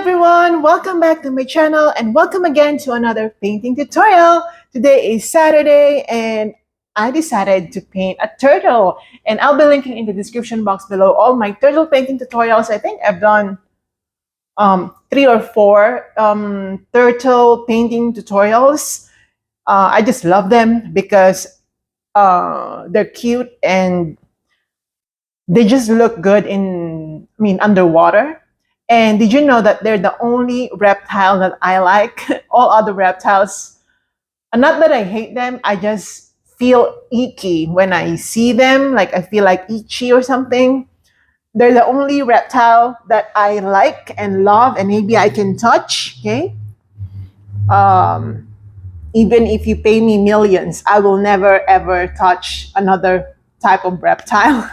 everyone, welcome back to my channel and welcome again to another painting tutorial. Today is Saturday and I decided to paint a turtle, and I'll be linking in the description box below all my turtle painting tutorials. I think I've done 3 or 4 turtle painting tutorials. I just love them because they're cute and they just look good underwater. And did you know that they're the only reptile that I like? All other reptiles, not that I hate them, I just feel icky when I see them. Like I feel like itchy or something. They're the only reptile that I like and love, and maybe I can touch. Okay. Um, Even if you pay me millions, I will never ever touch another type of reptile.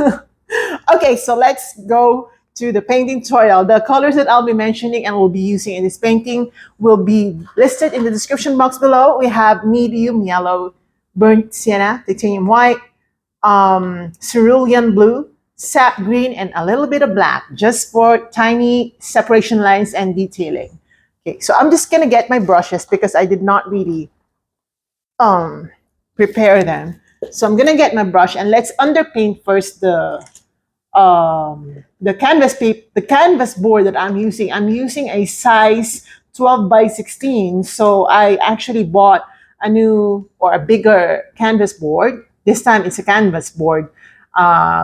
Okay, so let's go to the painting tutorial. The colors that I'll be mentioning and will be using in this painting will be listed in the description box below. We have medium yellow, burnt sienna, titanium white, cerulean blue, sap green, and a little bit of black, just for tiny separation lines and detailing. Okay, so I'm just gonna get my brushes because I did not really prepare them. So I'm gonna get my brush and let's underpaint first the canvas paper, the canvas board that I'm using. I'm using a size 12 by 16. So I actually bought a new or a bigger canvas board. This time it's a canvas board.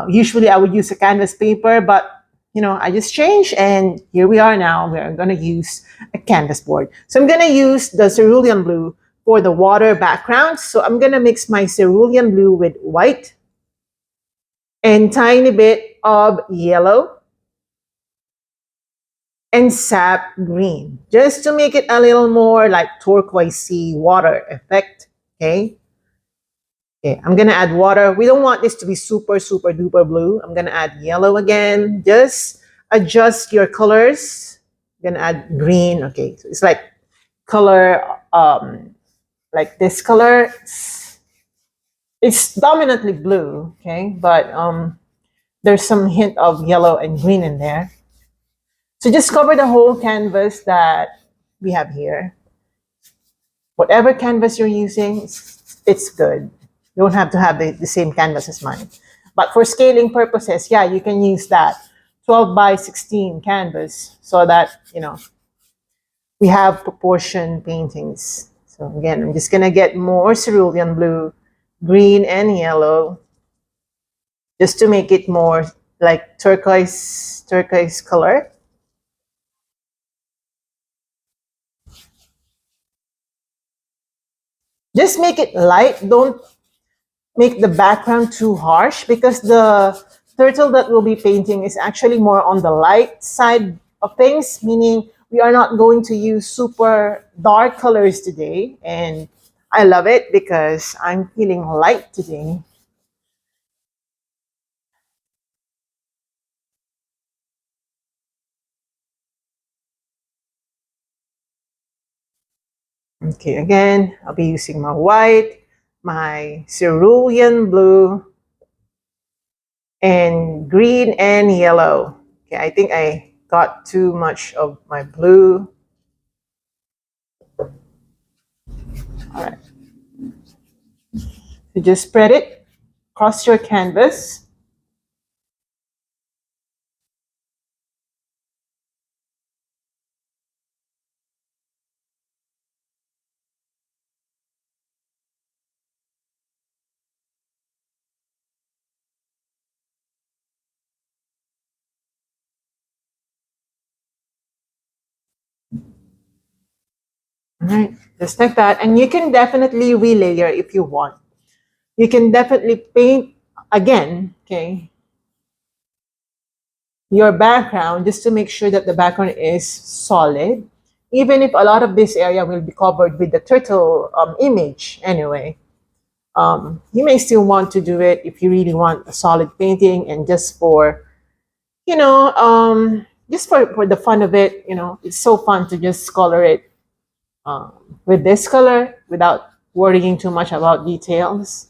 Usually I would use a canvas paper, but I just changed and here we are now. We're gonna use a canvas board. So I'm gonna use the cerulean blue for the water background. So I'm gonna mix my cerulean blue with white and tiny bit of yellow and sap green, just to make it a little more like turquoisey water effect. Okay, I'm gonna add water. We don't want this to be super duper blue. I'm gonna add yellow again. Just adjust your colors. I'm gonna add green. Okay, so it's like color like this color. It's dominantly blue, okay, but there's some hint of yellow and green in there. So just cover the whole canvas that we have here. Whatever canvas you're using, it's good. You don't have to have the same canvas as mine. But for scaling purposes, yeah, you can use that 12 by 16 canvas so that, we have proportion paintings. So again, I'm just gonna get more cerulean blue, green and yellow, just to make it more like turquoise color. Just make it light. Don't make the background too harsh because the turtle that we'll be painting is actually more on the light side of things, meaning we are not going to use super dark colors today. And I love it because I'm feeling light today. Okay, again, I'll be using my white, my cerulean blue, and green and yellow. Okay, I think I got too much of my blue. All right. So just spread it across your canvas. All right, just like that. And you can definitely relayer if you want. You can definitely paint again, okay, your background just to make sure that the background is solid, even if a lot of this area will be covered with the turtle image anyway. You may still want to do it if you really want a solid painting and just for, just for the fun of it, it's so fun to just color it with this color without worrying too much about details.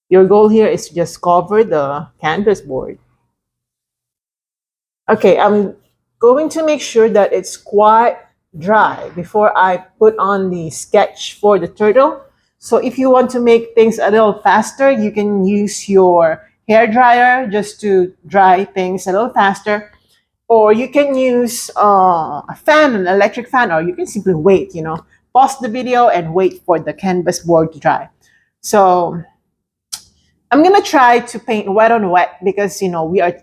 Your goal here is to just cover the canvas board. Okay, I'm going to make sure that it's quite dry before I put on the sketch for the turtle. So if you want to make things a little faster, you can use your hair dryer just to dry things a little faster. Or you can use a fan, an electric fan, or you can simply wait, pause the video and wait for the canvas board to dry. So I'm gonna try to paint wet on wet because we are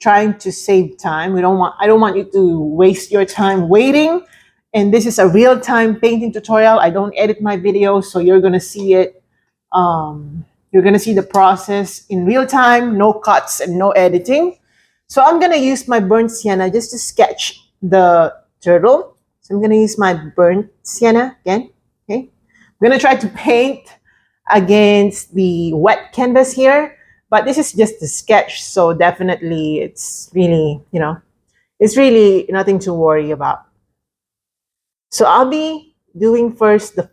trying to save time. I don't want you to waste your time waiting. And this is a real time painting tutorial. I don't edit my videos, so you're gonna see it. You're gonna see the process in real time, no cuts and no editing. So I'm gonna use my burnt sienna just to sketch the turtle. So I'm gonna use my burnt sienna again. Okay. I'm gonna try to paint against the wet canvas here, but this is just a sketch, so definitely it's really, it's really nothing to worry about. So I'll be doing first the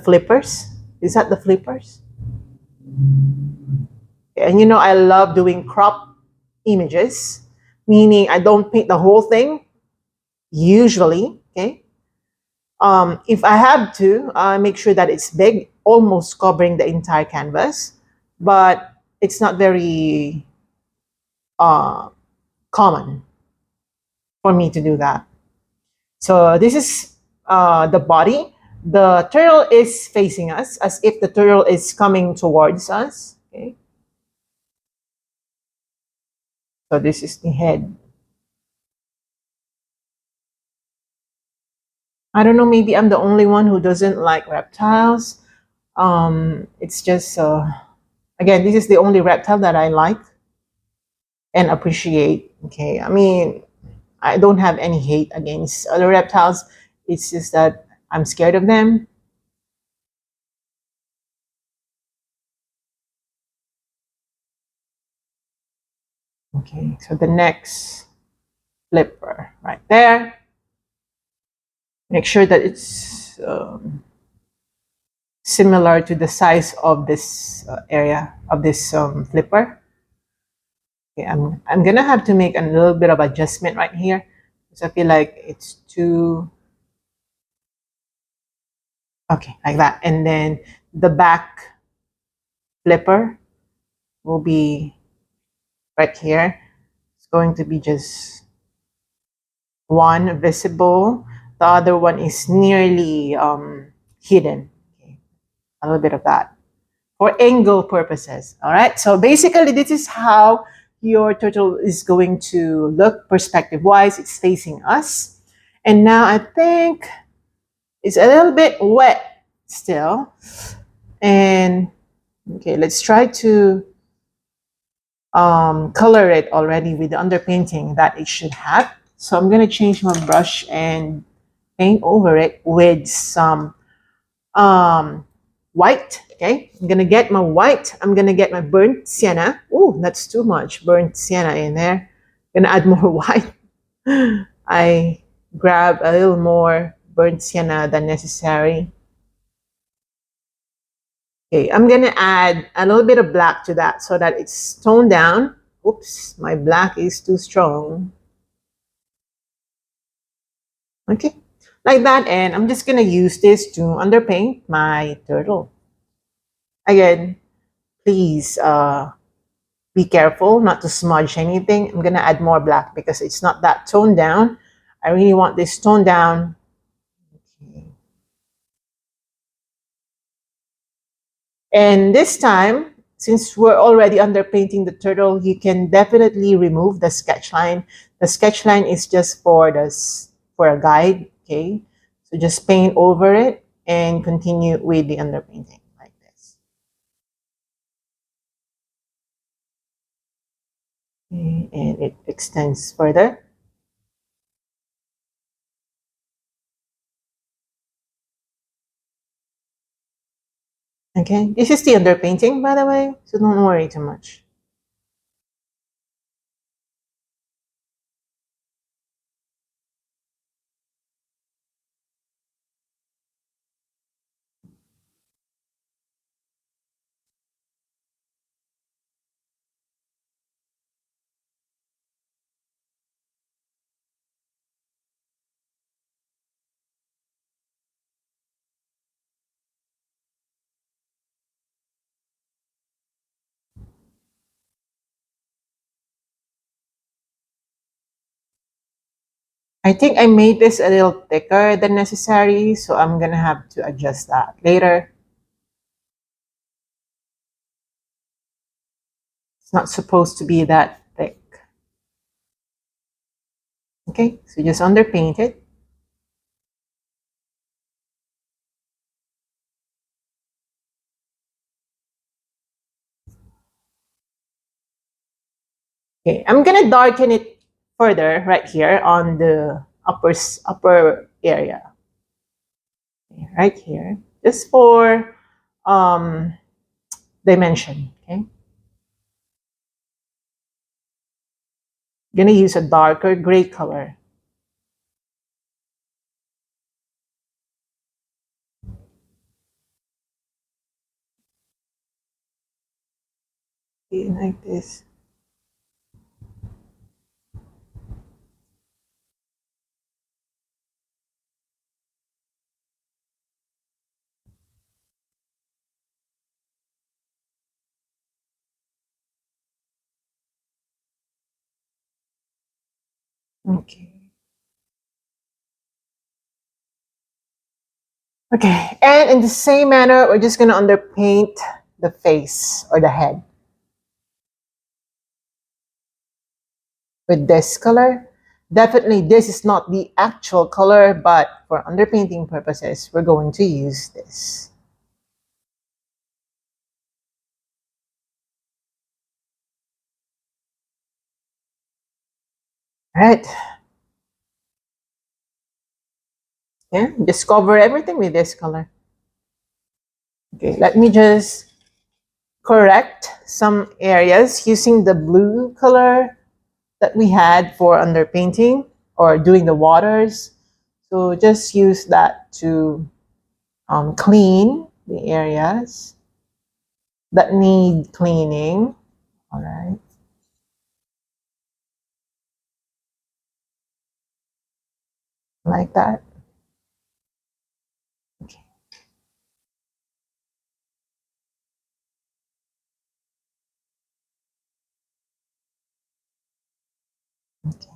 flippers. Is that the flippers? And I love doing crop images, meaning I don't paint the whole thing usually. Okay. If I have to, I make sure that it's big, almost covering the entire canvas, but it's not very uh, common for me to do that. So this is the body. The turtle is facing us as if the turtle is coming towards us. Okay. So this is the head. I don't know, maybe I'm the only one who doesn't like reptiles. It's just, again, this is the only reptile that I like and appreciate. Okay. I mean, I don't have any hate against other reptiles. It's just that I'm scared of them. Okay, so the next flipper right there. Make sure that it's similar to the size of this area of this flipper. Okay, I'm gonna have to make a little bit of adjustment right here because I feel like it's too okay like that, and then the back flipper will be right here. It's going to be just one visible, the other one is nearly hidden. Okay, a little bit of that for angle purposes. All right, so basically this is how your turtle is going to look perspective wise. It's facing us, and now I think it's a little bit wet still. And okay, let's try to color it already with the underpainting that it should have. So I'm going to change my brush and paint over it with some white. Okay, I'm going to get my white. I'm going to get my burnt sienna. Oh, that's too much burnt sienna in there. I'm going to add more white. I grab a little more burnt sienna than necessary. Okay, I'm going to add a little bit of black to that so that it's toned down. Oops, my black is too strong. Okay, like that. And I'm just going to use this to underpaint my turtle. Again, please be careful not to smudge anything. I'm going to add more black because it's not that toned down. I really want this toned down. Okay. And this time, since we're already underpainting the turtle, you can definitely remove the sketch line. The sketch line is just for for a guide. Okay, so just paint over it and continue with the underpainting like this. Okay, and it extends further. Okay, this is the underpainting, by the way, so don't worry too much. I think I made this a little thicker than necessary, so I'm gonna have to adjust that later. It's not supposed to be that thick. Okay, so just underpaint it. Okay, I'm gonna darken it further right here on the upper area, okay, right here, just for um, dimension. Okay, gonna use a darker gray color. Okay, like this. Okay. Okay, and in the same manner, we're just gonna underpaint the face or the head with this color. Definitely, this is not the actual color, but for underpainting purposes, we're going to use this. All right. Yeah, just cover everything with this color. Okay, let me just correct some areas using the blue color that we had for underpainting or doing the waters. So just use that to clean the areas that need cleaning. All right, like that. Okay. Okay.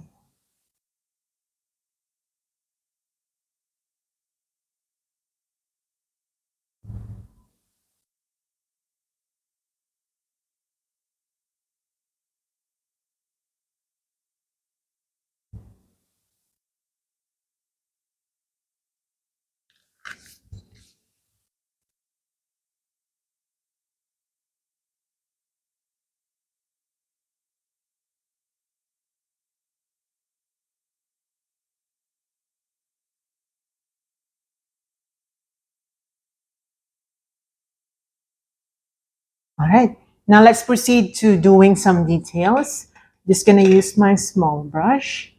All right. Now let's proceed to doing some details. Just gonna use my small brush.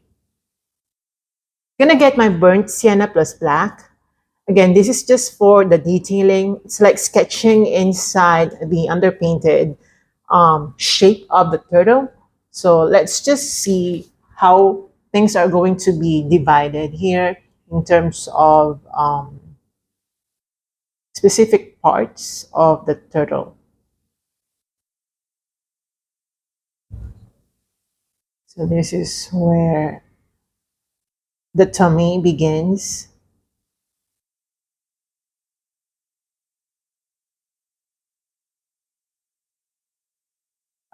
Gonna get my burnt sienna plus black. Again, this is just for the detailing. It's like sketching inside the underpainted shape of the turtle. So let's just see how things are going to be divided here in terms of specific parts of the turtle. So this is where the tummy begins.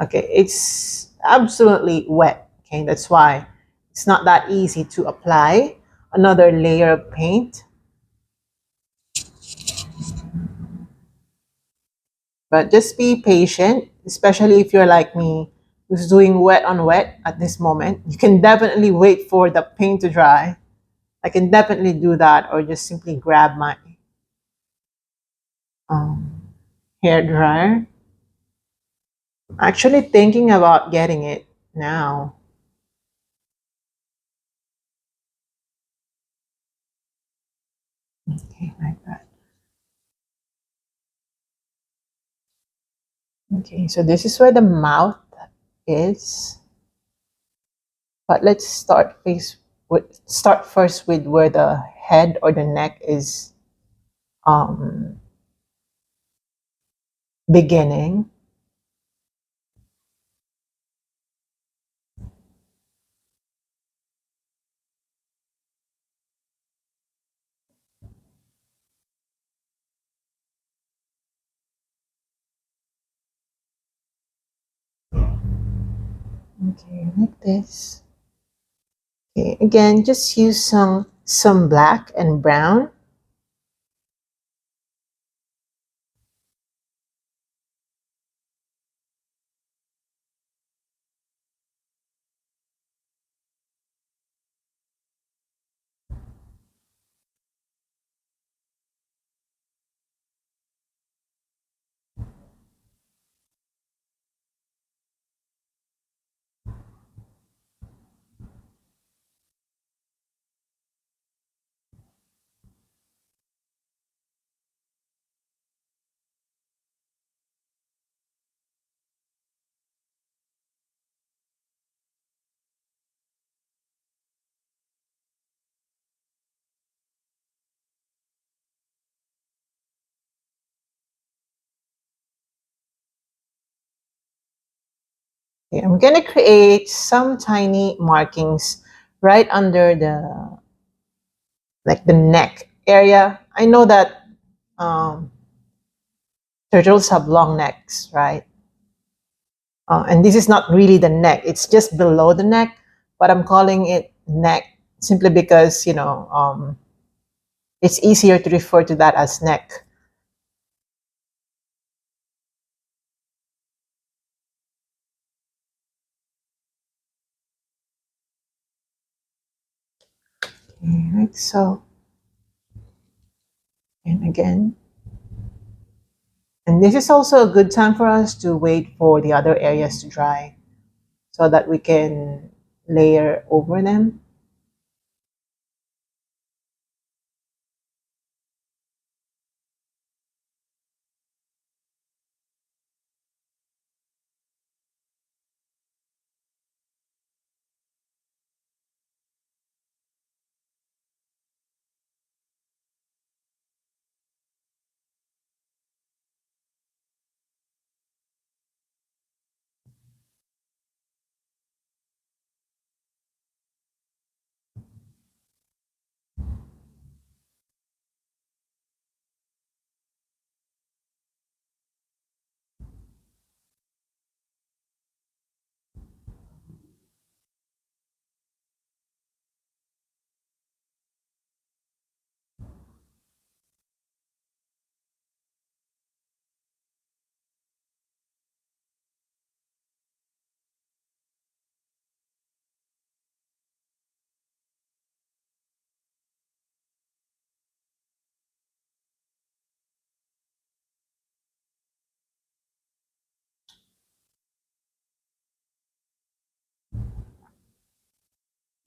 Okay, it's absolutely wet. Okay, that's why it's not that easy to apply another layer of paint. But just be patient, especially if you're like me, who's doing wet on wet at this moment. You can definitely wait for the paint to dry. I can definitely do that, or just simply grab my um, hair dryer. Actually thinking about getting it now. Okay, like that. Okay, so this is where the mouth is. But let's start first with where the head or the neck is um, beginning. Okay, like this. Okay, again, just use some black and brown. Okay, I'm gonna create some tiny markings right under the neck area. I know that um, turtles have long necks, right? And this is not really the neck; it's just below the neck. But I'm calling it neck simply because it's easier to refer to that as neck. Okay, like so, and again. And this is also a good time for us to wait for the other areas to dry so that we can layer over them.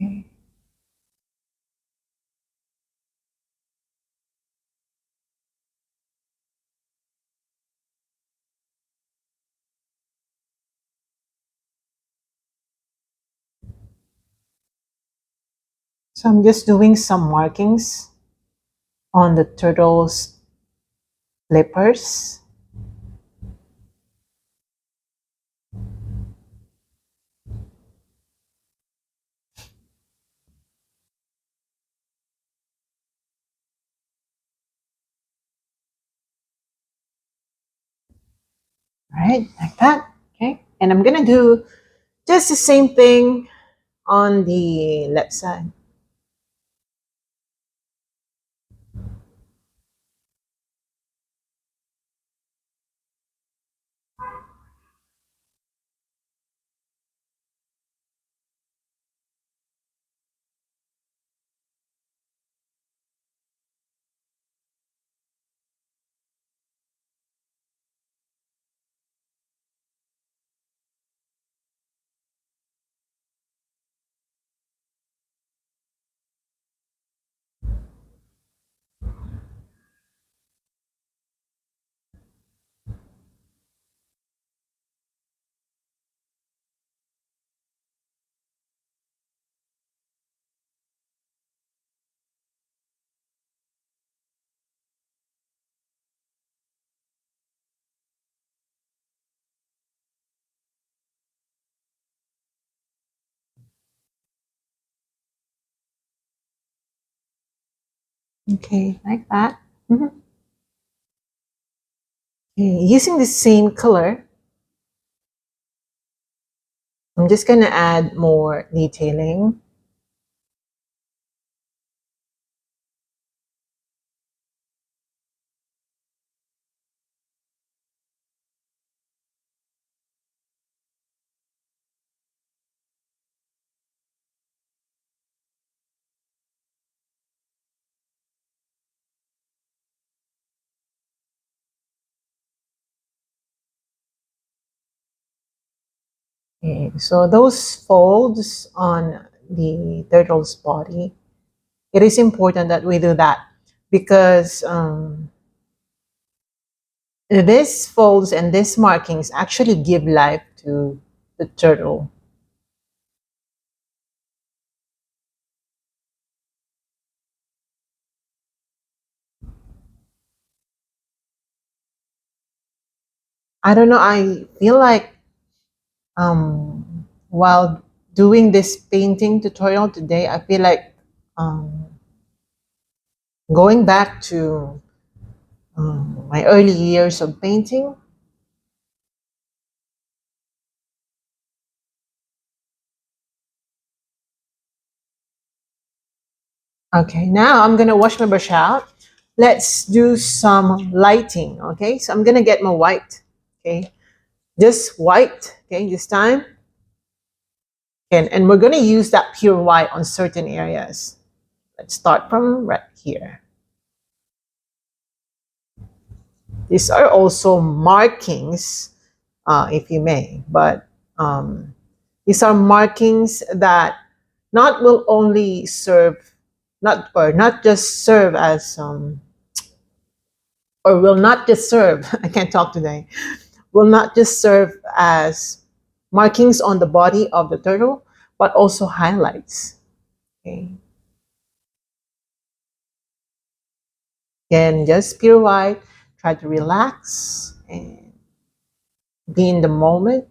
Okay. So I'm just doing some markings on the turtle's flippers. Right, like that. Okay. And I'm gonna do just the same thing on the left side. Okay, like that. Mhm. Okay, using the same color, I'm just gonna add more detailing. Okay, so those folds on the turtle's body, it is important that we do that because these folds and these markings actually give life to the turtle. I don't know, I feel like while doing this painting tutorial today, I feel like um, going back to my early years of painting. Okay, now I'm gonna wash my brush out. Let's do some lighting. Okay, so I'm gonna get my white. Okay, just white. Okay, this time. And we're gonna use that pure white on certain areas. Let's start from right here. These are also markings, if you may, but um, these are markings that not will only serve, not or not just serve as or will not just serve. I can't talk today. Will not just serve as markings on the body of the turtle, but also highlights. Okay, again, just pure white. Try to relax and be in the moment.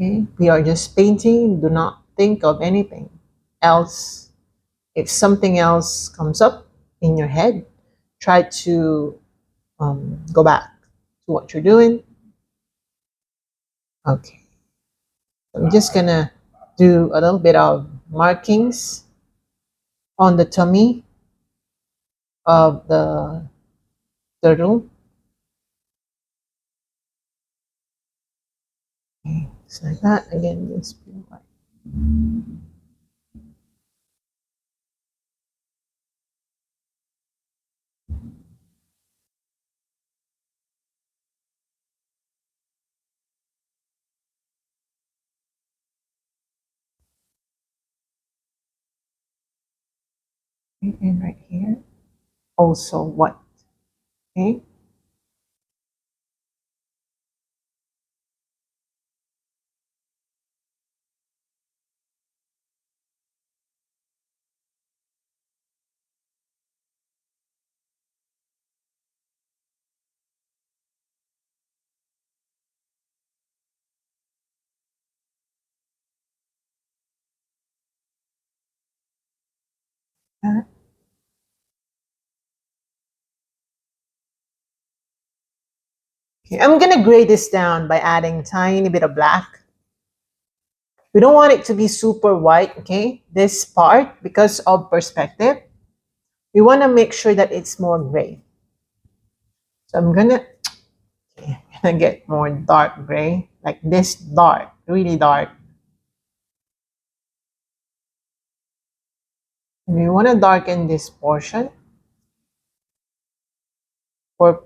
Okay? We are just painting. Do not think of anything else. If something else comes up in your head, try to go back to what you're doing. Okay. I'm just gonna do a little bit of markings on the tummy of the turtle. Okay. Just like that. Again, just pure white. And right here, also white. Okay. Uh, Okay, I'm gonna gray this down by adding a tiny bit of black. We don't want it to be super white, okay? This part, because of perspective, we want to make sure that it's more gray. So I'm gonna get more dark gray, like this dark, really dark. And we want to darken this portion for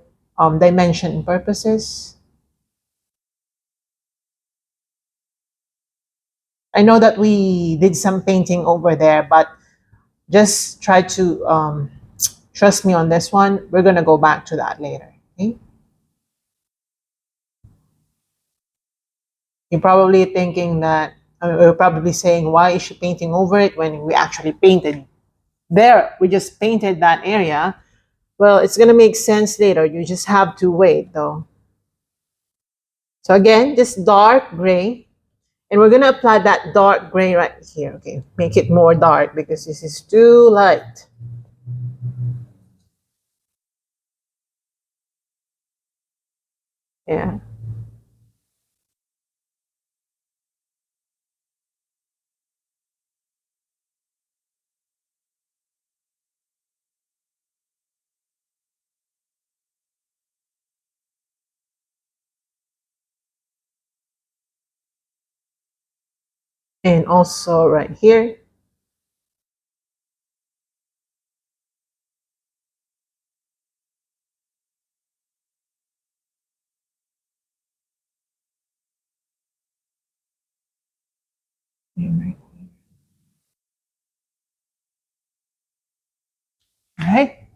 dimension purposes. I know that we did some painting over there, but just try to trust me on this one. We're gonna go back to that later. Okay? You're probably thinking that, you're probably saying, why is she painting over it when we actually painted there? We just painted that area. Well, it's gonna make sense later. You just have to wait though. So again, this dark gray, and we're gonna apply that dark gray right here. Okay, make it more dark because this is too light. Yeah. And also right here. All right.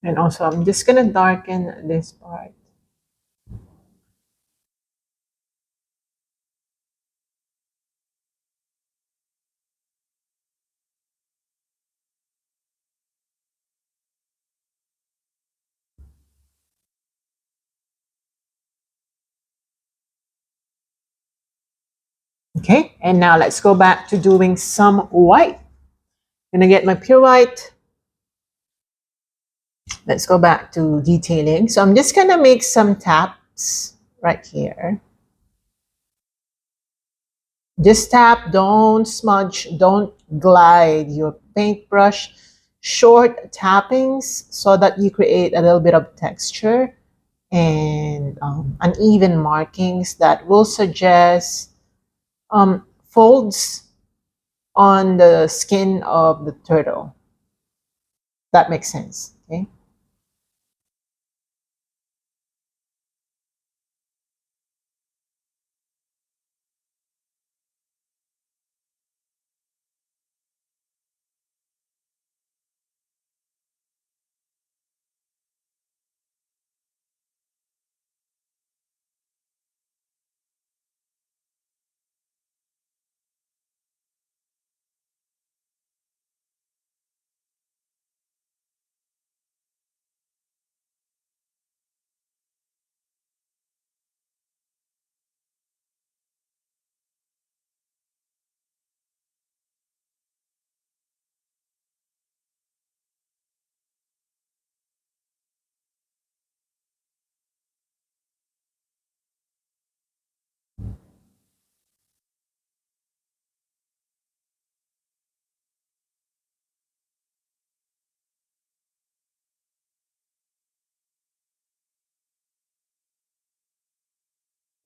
And also, I'm just going to darken this part. Okay, and now let's go back to doing some white. I'm gonna get my pure white. Let's go back to detailing. So I'm just gonna make some taps right here. Just tap, don't smudge, don't glide your paintbrush. Short tappings so that you create a little bit of texture and uneven markings that will suggest folds on the skin of the turtle. That makes sense. Okay.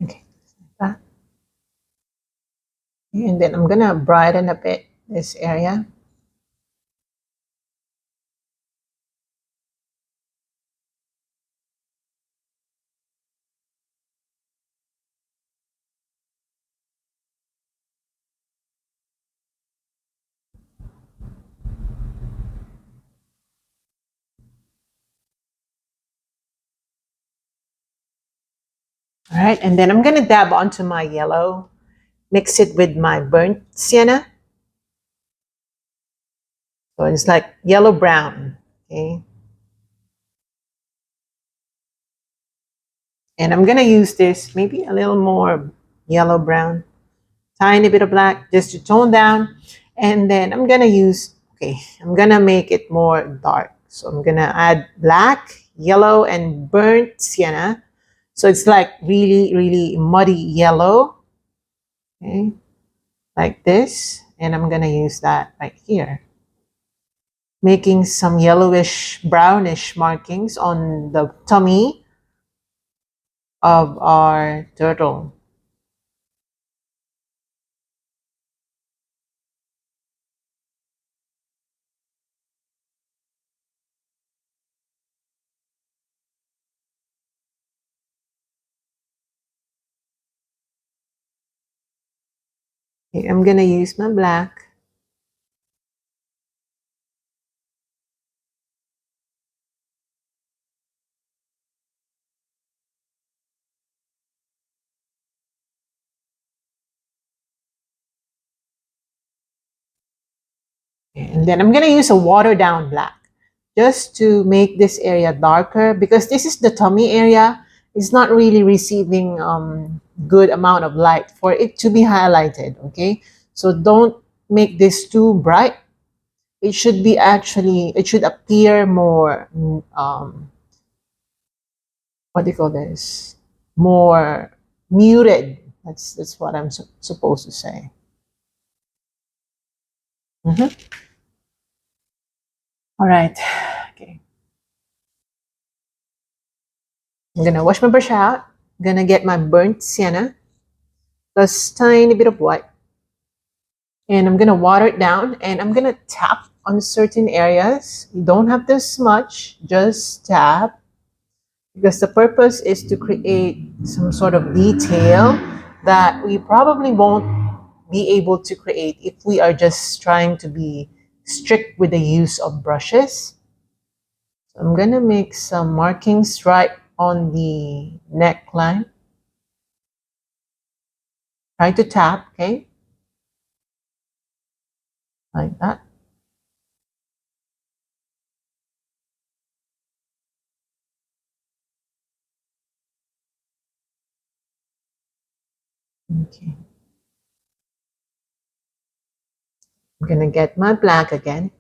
Okay. That. And then I'm gonna brighten a bit this area. All right, and then I'm gonna dab onto my yellow, mix it with my burnt sienna. So it's like yellow brown. Okay. And I'm gonna use this maybe a little more yellow brown, tiny bit of black just to tone down. And then I'm gonna use, okay, I'm gonna make it more dark. So I'm gonna add black, yellow, and burnt sienna. So it's like really, really muddy yellow. Okay, like this. And I'm gonna use that right here. Making some yellowish, brownish markings on the tummy of our turtle. Okay, I'm gonna use my black. And then I'm gonna use a watered down black just to make this area darker because this is the tummy area. It's not really receiving good amount of light for it to be highlighted. Okay, so don't make this too bright. It should be actually, it should appear more what do you call this, more muted. That's what I'm supposed to say. Mhm. All right. Okay, I'm gonna wash my brush out. I'm gonna get my burnt sienna plus tiny bit of white. And I'm gonna water it down and I'm gonna tap on certain areas. You don't have this much, just tap, because the purpose is to create some sort of detail that we probably won't be able to create if we are just trying to be strict with the use of brushes. So I'm gonna make some markings right on the neckline. Try to tap, okay? Like that. Okay. I'm gonna get my black again.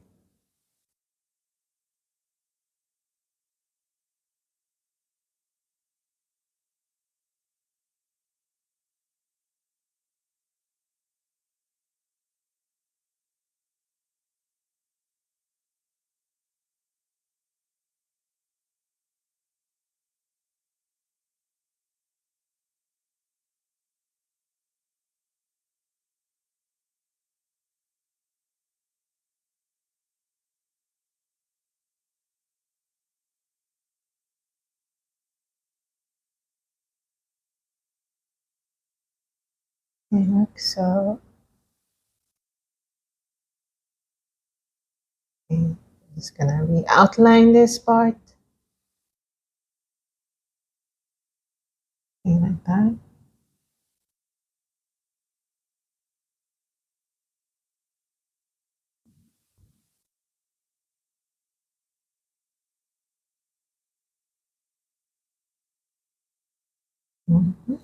Like so. Okay. Just gonna re-outline this part. Okay, like that. Mhm.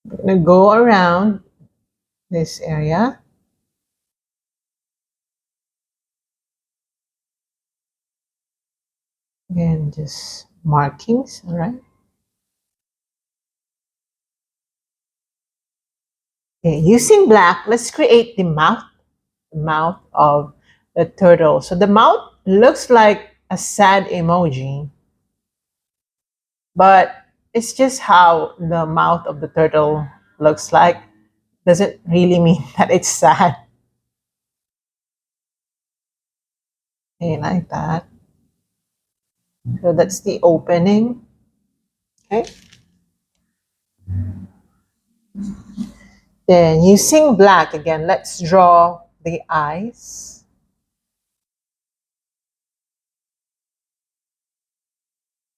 I'm gonna go around this area. And just markings, all right? Okay, using black, let's create the mouth of the turtle. So the mouth looks like a sad emoji, but it's just how the mouth of the turtle looks like. Doesn't really mean that it's sad. Okay, like that. So that's the opening. Okay. Then using black again, let's draw the eyes.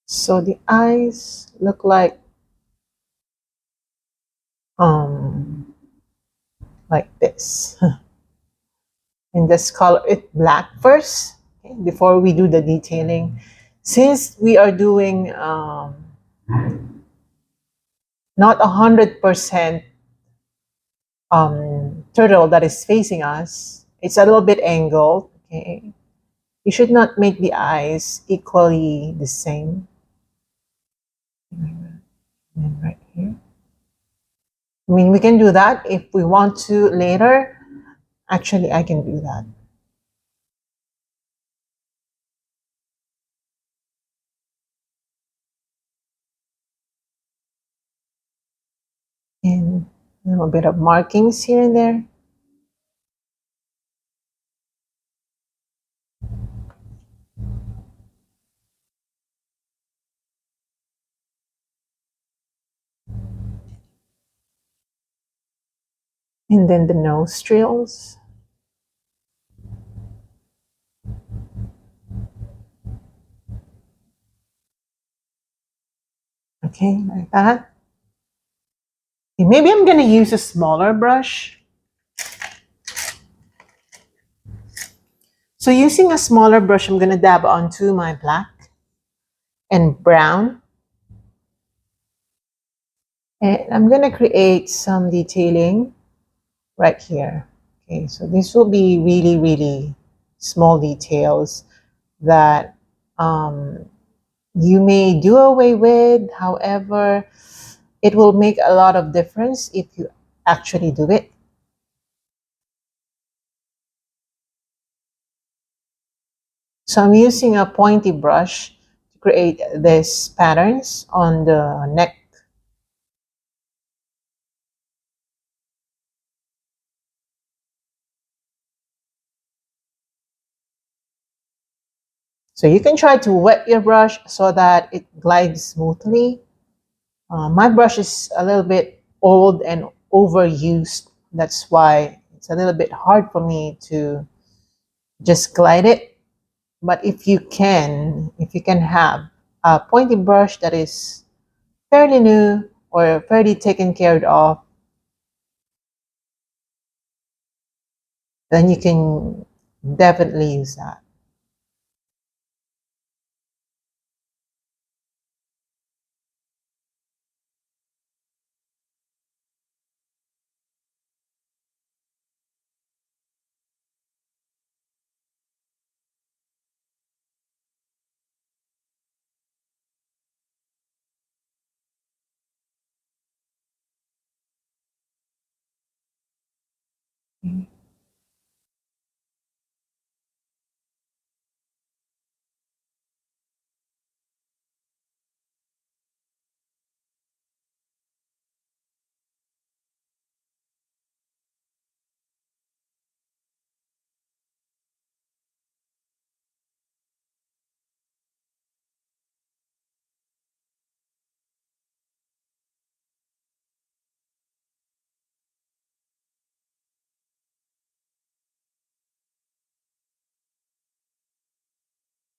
So the eyes look um like this. And just color it black first, okay, before we do the detailing. Since we are doing not 100% turtle that is facing us, it's a little bit angled. Okay, you should not make the eyes equally the same. And right here. I mean, we can do that if we want to later. Actually, I can do that. And a little bit of markings here and there. And then the nostrils. Okay, like that. Okay, maybe I'm gonna use a smaller brush. So using a smaller brush, I'm gonna dab onto my black and brown. And I'm gonna create some detailing right here. Okay, so this will be really, really small details that you may do away with. However, it will make a lot of difference if you actually do it. So I'm using a pointy brush to create these patterns on the neck. So you can try to wet your brush so that it glides smoothly. My brush is a little bit old and overused. That's why it's a little bit hard for me to just glide it. But if you can have a pointy brush that is fairly new or fairly taken care of, then you can definitely use that.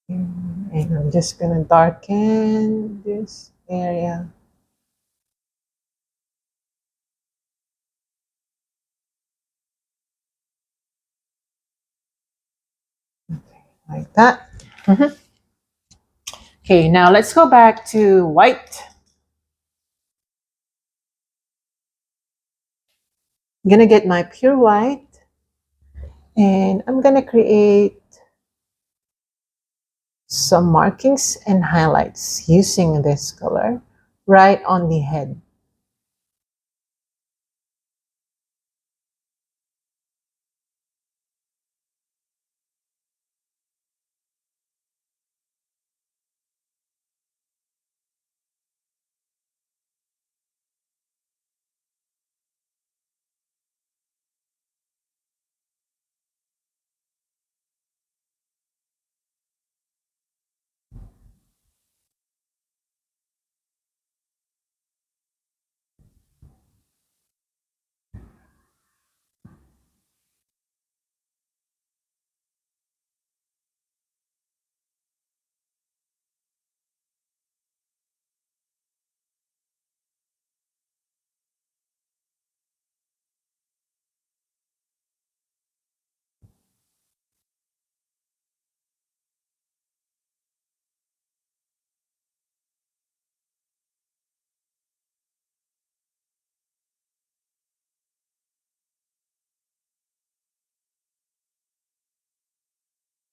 And I'm just gonna darken this area. Like that. Mhm. Okay, now let's go back to white. I'm gonna get my pure white and I'm gonna create some markings and highlights using this color right on the head.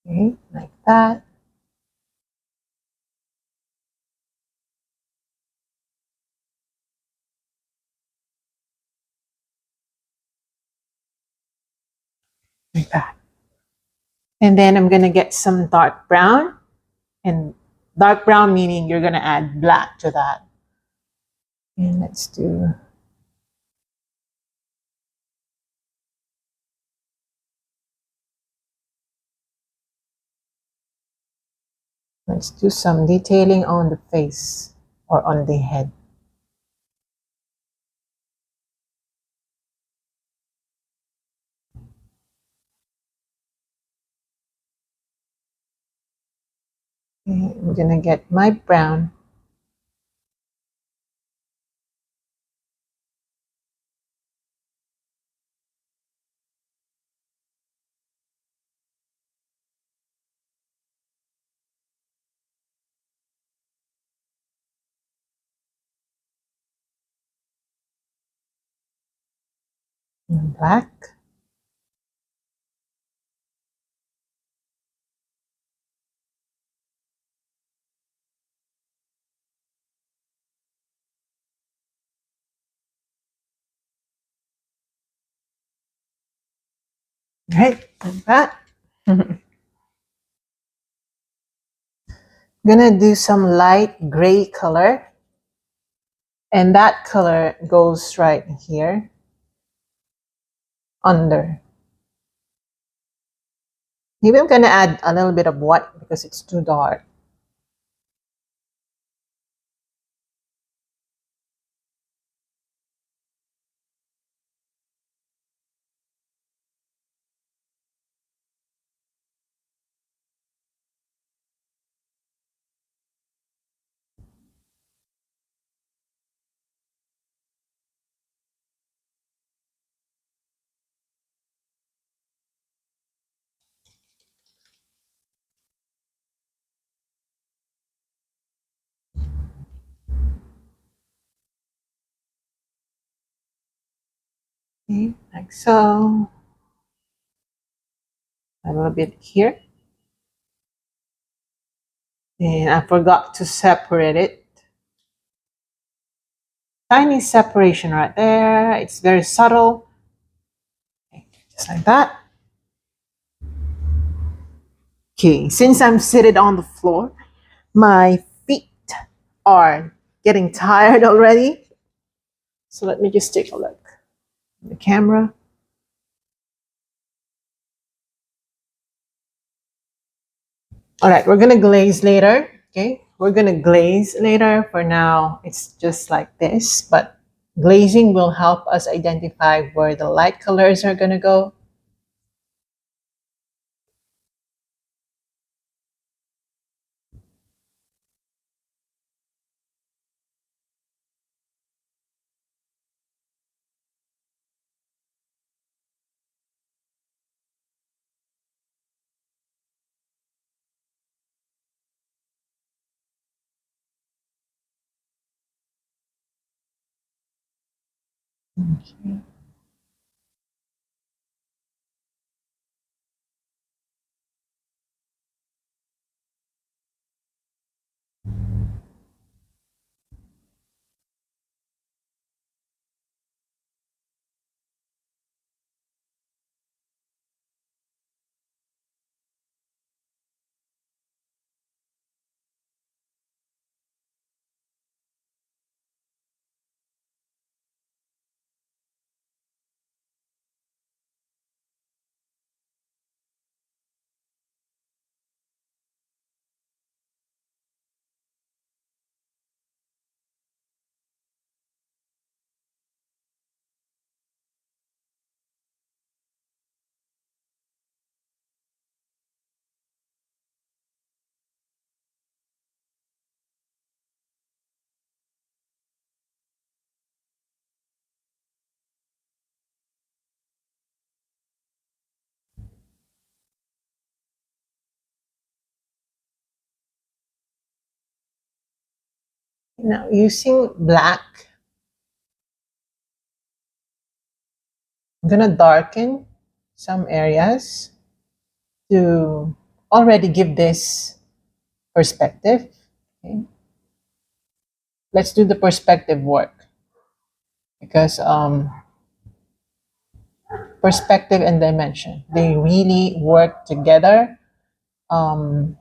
Okay, like that. Like that. And then I'm gonna get some dark brown, and dark brown meaning you're gonna add black to that. And let's do some detailing on the face or on the head. Okay, I'm gonna get my brown. And black. Right, like that. Gonna do some light gray color, and that color goes right here under. Maybe I'm gonna add a little bit of white because it's too dark. Okay, like so. A little bit here. And I forgot to separate it. Tiny separation right there. It's very subtle. Okay, just like that. Okay, since I'm seated on the floor, my feet are getting tired already. So let me just take a look at the camera. All right, we're gonna glaze later. Okay, we're gonna glaze later. For now, it's just like this, but glazing will help us identify where the light colors are gonna go. Okay. Now using black, I'm gonna darken some areas to already give this perspective. Okay. Let's do the perspective work because perspective and dimension, they really work together. Um,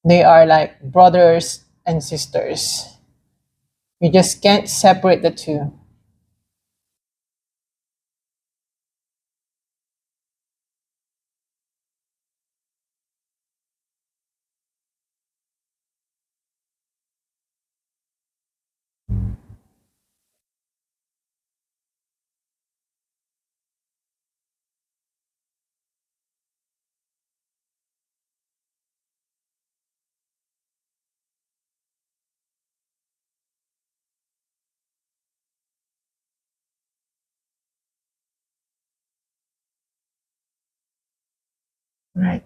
they are like brothers and sisters. You just can't separate the two. Right.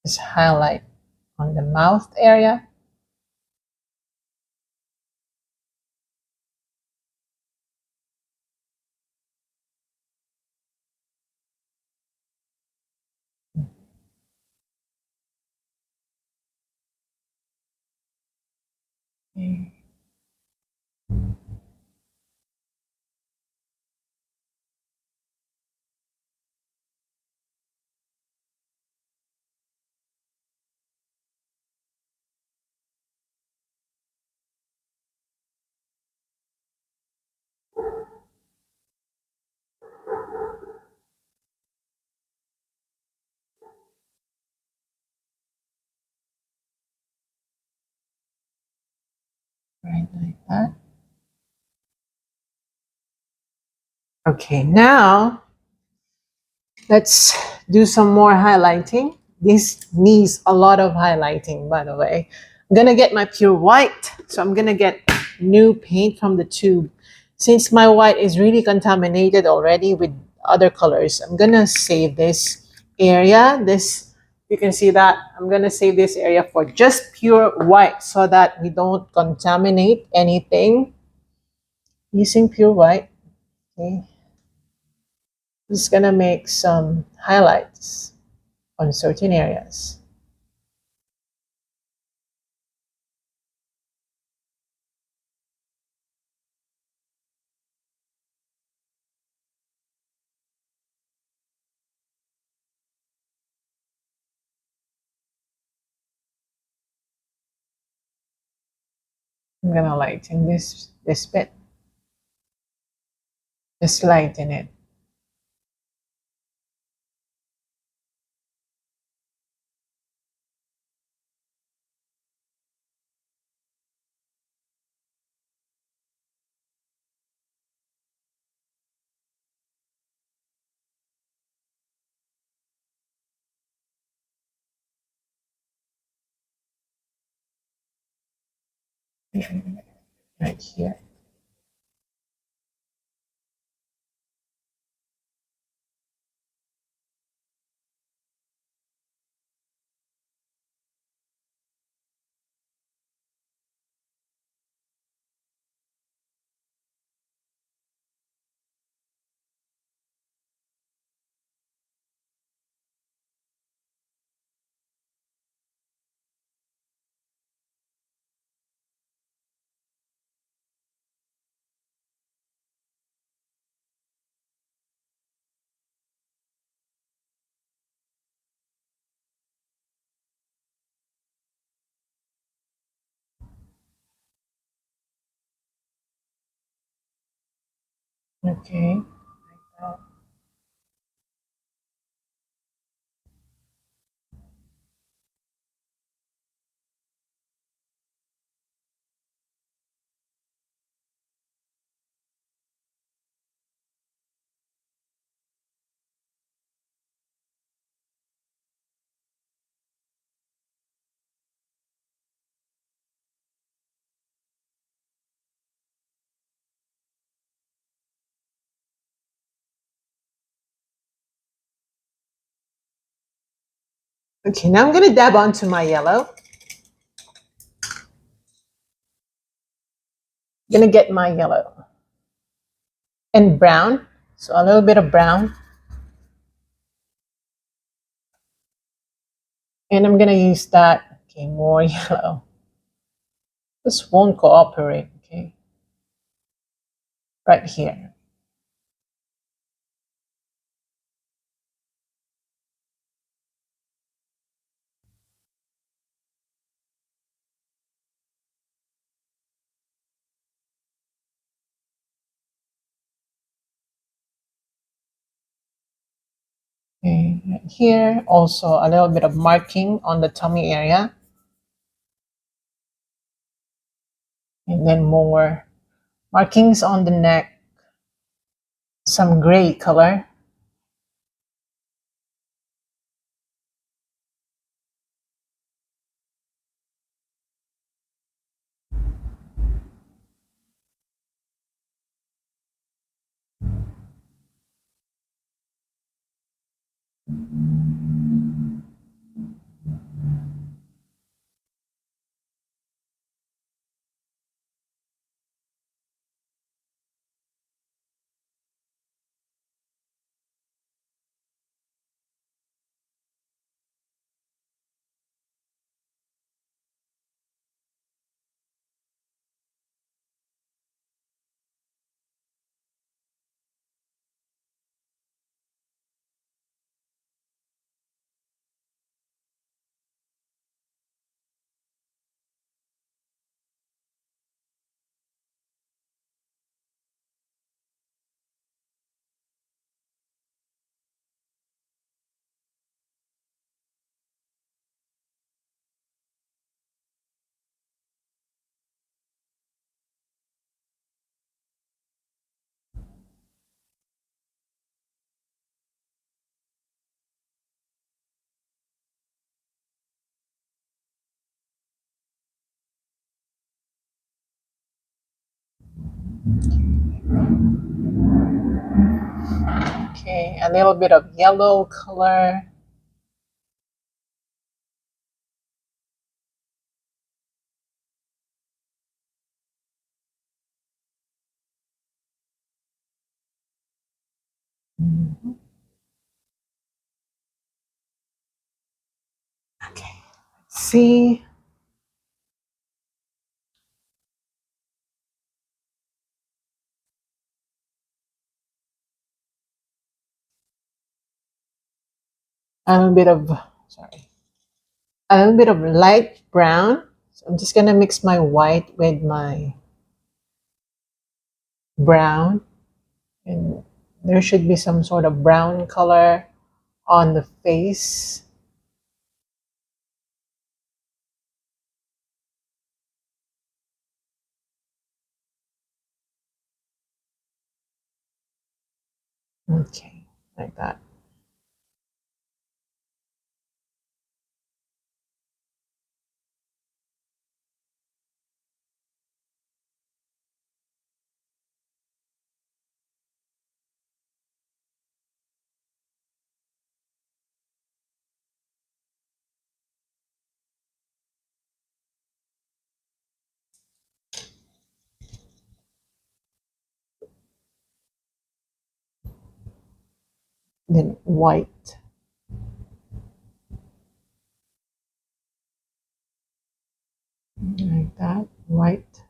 Just highlight on the mouth area. Okay. Right like that. Okay, now let's do some more highlighting. This needs a lot of highlighting, by the way. I'm gonna get my pure white. So I'm gonna get new paint from the tube. Since my white is really contaminated already with other colors, I'm gonna save this area. This, you can see that. I'm gonna save this area for just pure white so that we don't contaminate anything using pure white. Okay. Just gonna make some highlights on certain areas. I'm gonna lighten this bit. Just lighten it. Right here. Okay. Okay, now I'm gonna dab onto my yellow. Gonna get my yellow and brown. So a little bit of brown. And I'm gonna use that. Okay, more yellow. This won't cooperate. Okay. Right here. Okay, right here. Also a little bit of marking on the tummy area. And then more markings on the neck. Some gray color. a little bit of yellow color. Mhm. Okay, let's see. A little bit of, sorry, a little bit of light brown. So I'm just gonna mix my white with my brown, and there should be some sort of brown color on the face. Okay, like that. Then white, like that, white.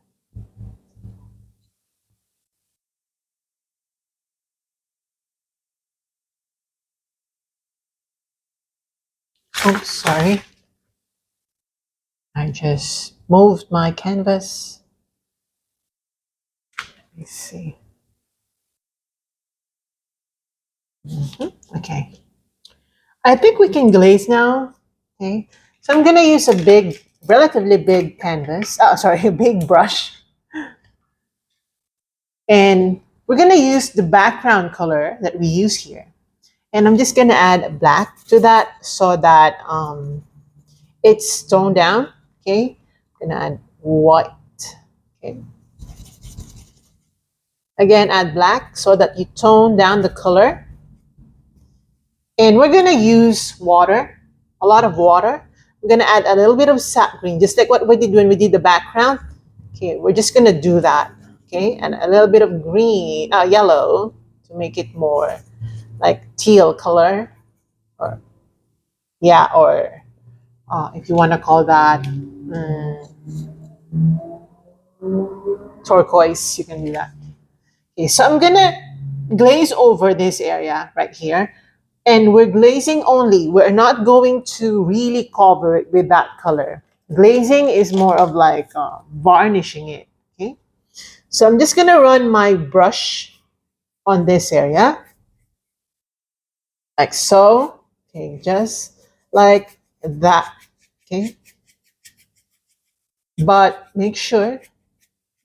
Oh, sorry. I just moved my canvas. Let me see. Okay. I think we can glaze now. Okay. So I'm gonna use a big, relatively big canvas. Sorry, a big brush. And we're gonna use the background color that we use here. And I'm just gonna add black to that so that it's toned down. Okay. I'm gonna add white. Okay. Again, add black so that you tone down the color. And we're gonna use water, a lot of water. We're gonna add a little bit of sap green, just like what we did when we did the background. Okay, we're just gonna do that. Okay, and a little bit of green, yellow to make it more like teal color, or yeah, or if you want to call that turquoise, you can do that. Okay, so I'm gonna glaze over this area right here. And we're glazing only. We're not going to really cover it with that color. Glazing is more of like varnishing it. Okay. So I'm just gonna run my brush on this area, like so. Okay, just like that. Okay. But make sure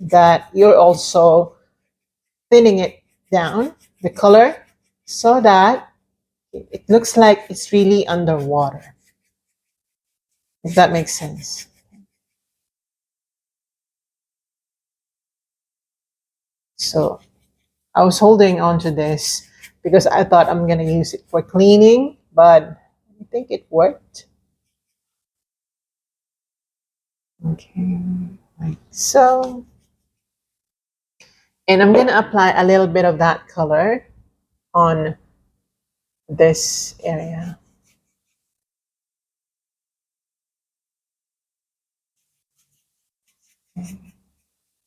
that you're also thinning it down, the color, so that it looks like it's really underwater. If that makes sense. So I was holding on to this because I thought I'm going to use it for cleaning, but I think it worked. Okay, like so. And I'm going to apply a little bit of that color on this area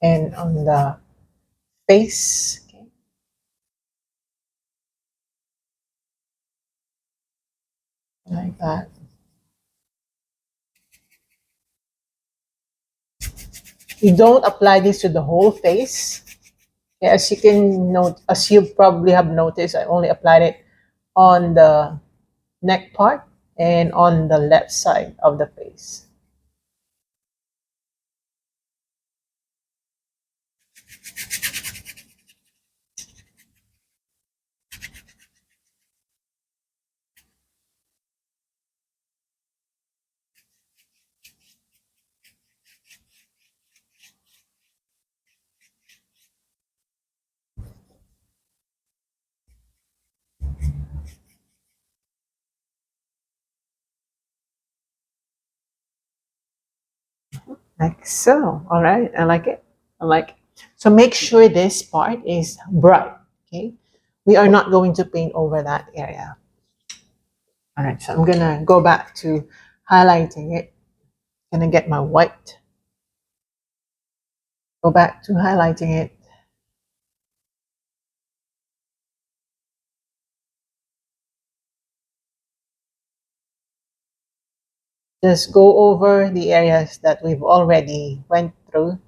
and on the face. Okay, like that. You don't apply this to the whole face. Okay, as you can note, as you probably have noticed, I only applied it on the neck part and on the left side of the face. like so. All right, I like it. I like it. So make sure this part is bright. Okay, we are not going to paint over that area. All right, so I'm gonna go back to highlighting it. Gonna get my white. Go back to highlighting it. Just go over the areas that we've already went through.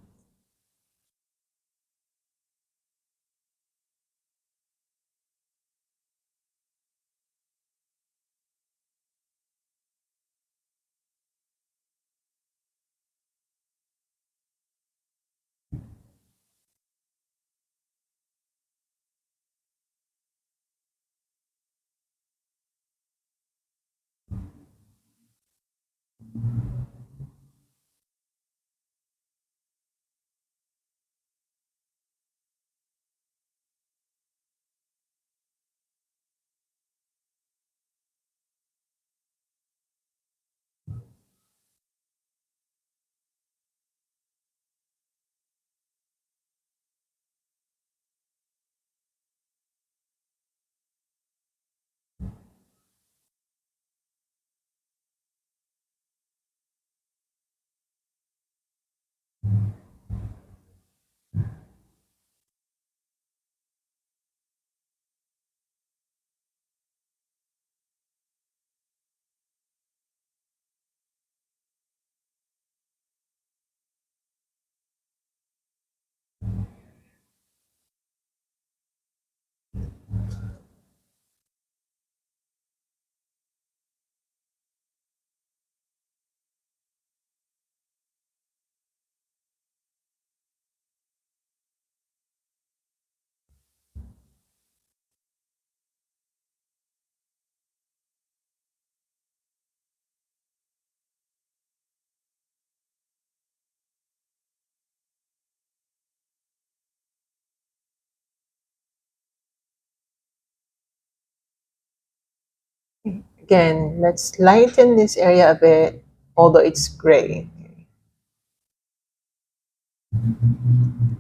Again, let's lighten this area a bit, although it's gray.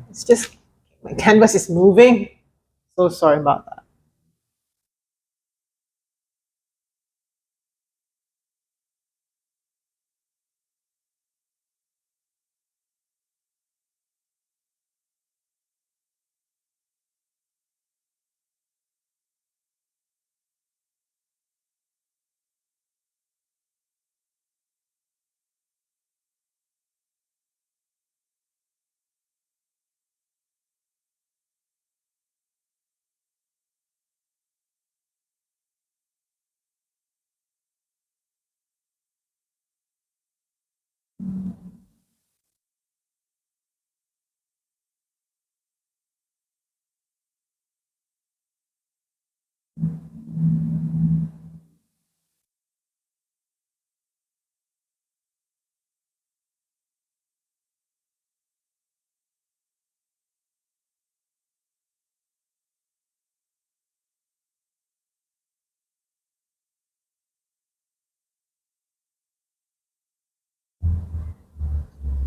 It's just my canvas is moving. So sorry about that.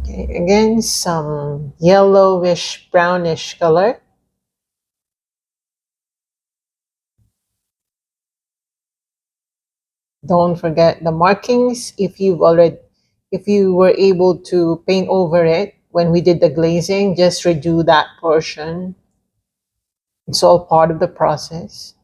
Okay, again, some yellowish, brownish color. Don't forget the markings. If you were able to paint over it when we did the glazing, just redo that portion. It's all part of the process.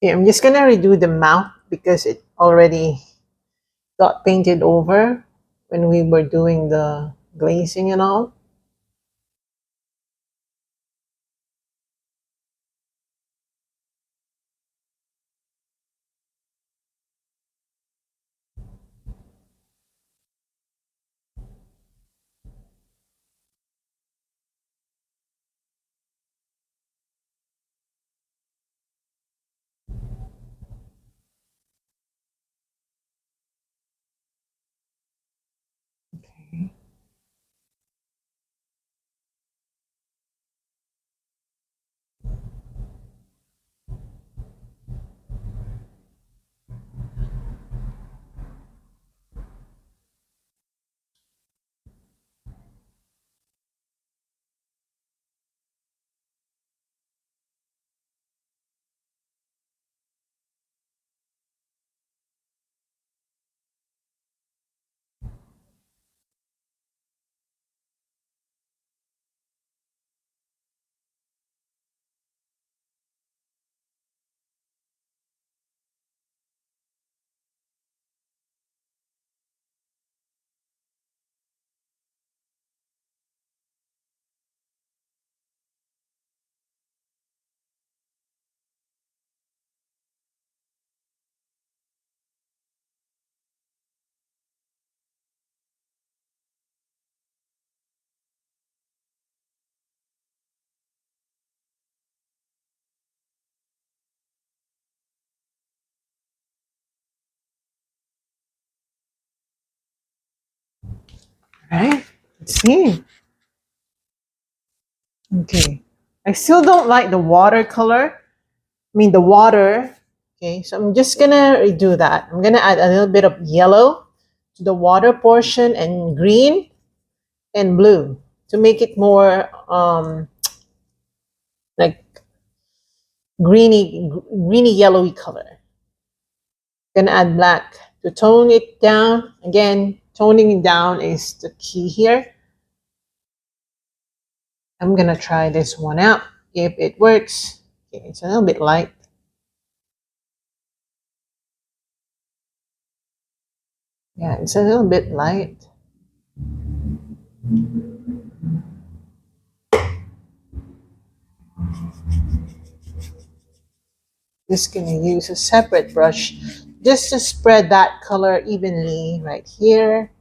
Okay, I'm just gonna redo the mouth because it already got painted over when we were doing the glazing and all. Okay. All right. Let's see. Okay. I still don't like the watercolor. I mean the water. Okay, so I'm just gonna redo that. I'm gonna add a little bit of yellow to the water portion and green and blue to make it more like greeny yellowy color. Gonna add black to tone it down. Again, toning it down is the key here. I'm gonna try this one out if it works. Okay, it's a little bit light. Yeah, it's a little bit light. Just gonna use a separate brush just to spread that color evenly right here.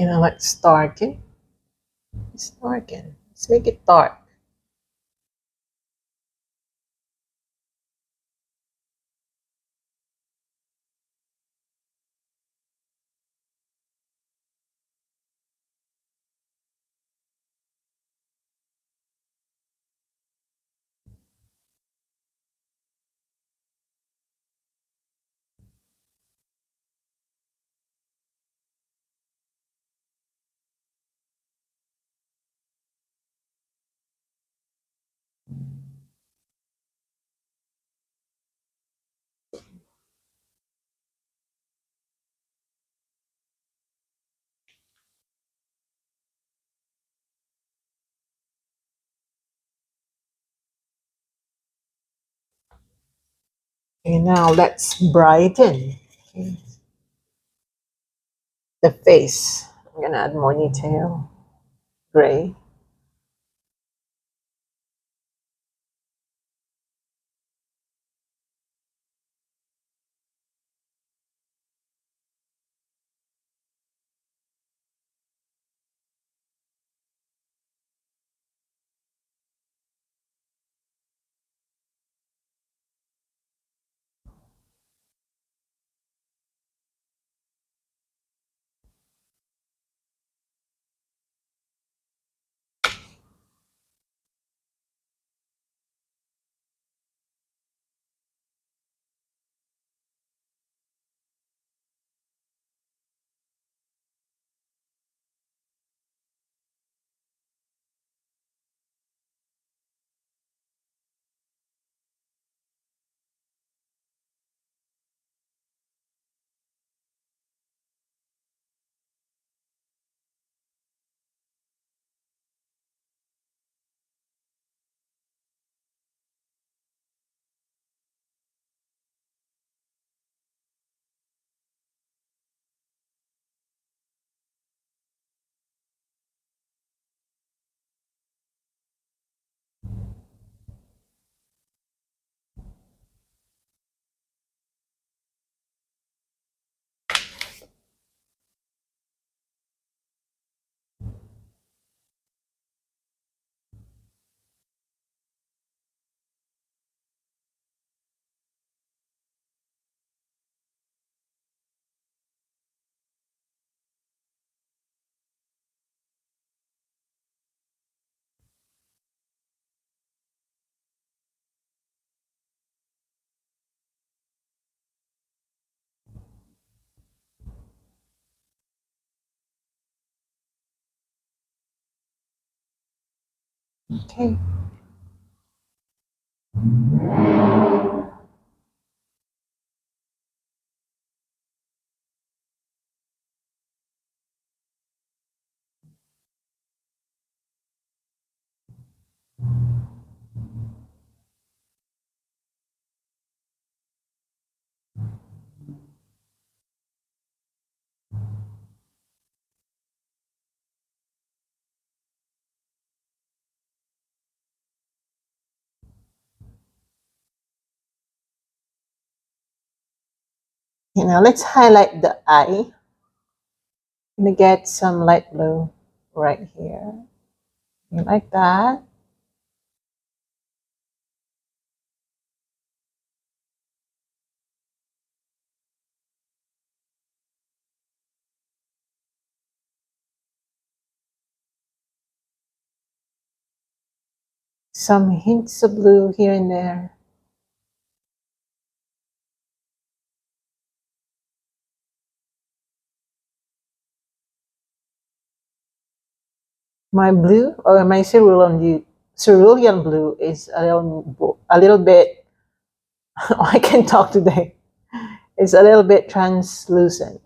Let's darken. It's darken. Let's make it dark. Okay, now let's brighten. Okay. The face. I'm gonna add more detail. Gray. Okay. Let's highlight the eye. I'm gonna get some light blue right here. Like that. Some hints of blue here and there. My blue or my cerulean blue is a little bit. I can talk today. It's a little bit translucent.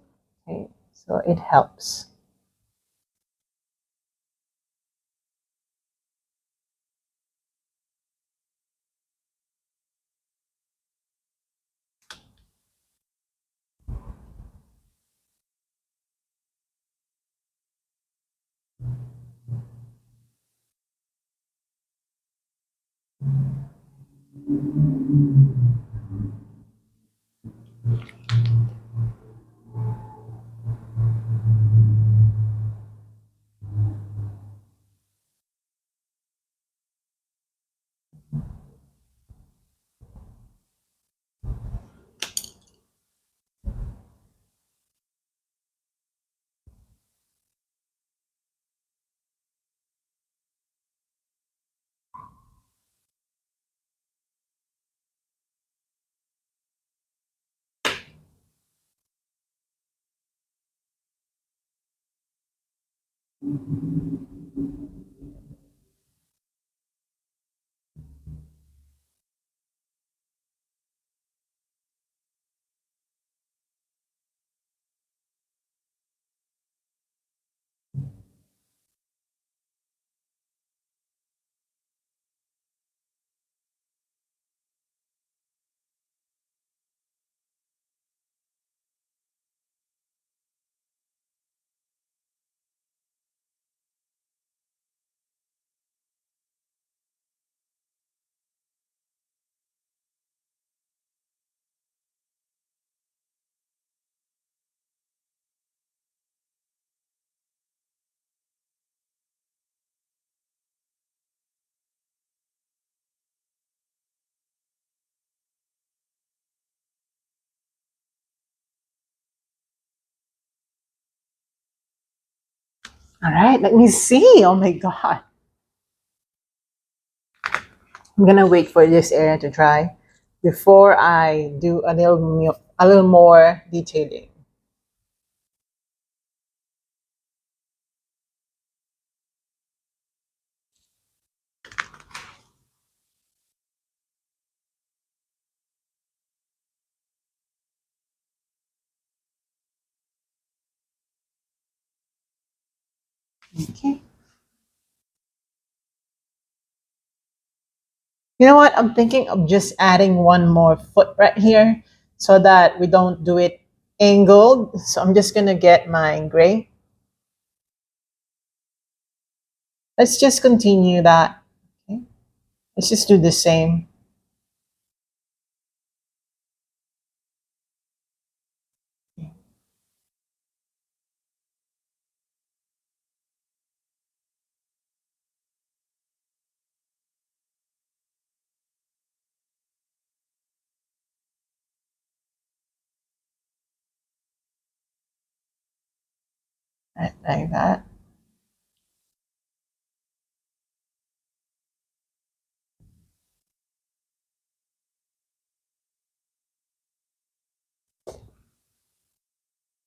Okay, so it helps. All right, let me see. Oh my God. I'm gonna wait for this area to dry before I do a little more detailing. Okay. You know what? I'm thinking of just adding one more foot right here so that we don't do it angled. So I'm just gonna get my gray. Let's just continue that. Okay. Let's just do the same. Right, like that.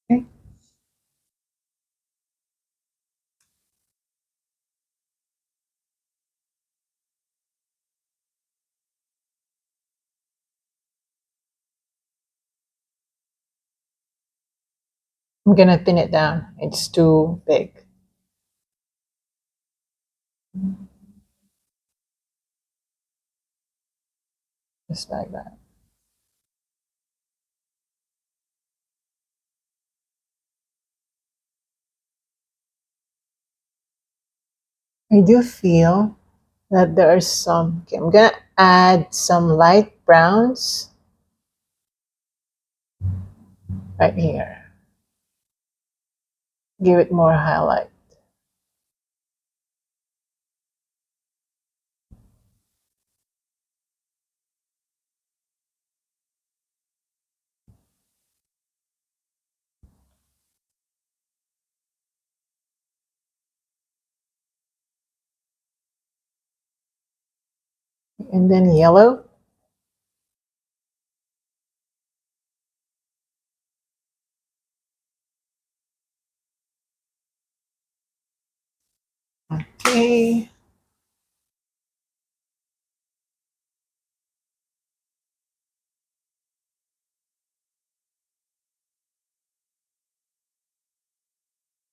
Okay. I'm gonna thin it down. It's too big. Just like that. I do feel that there are some, okay, I'm gonna add some light browns right here. Give it more highlight. And then yellow. Okay.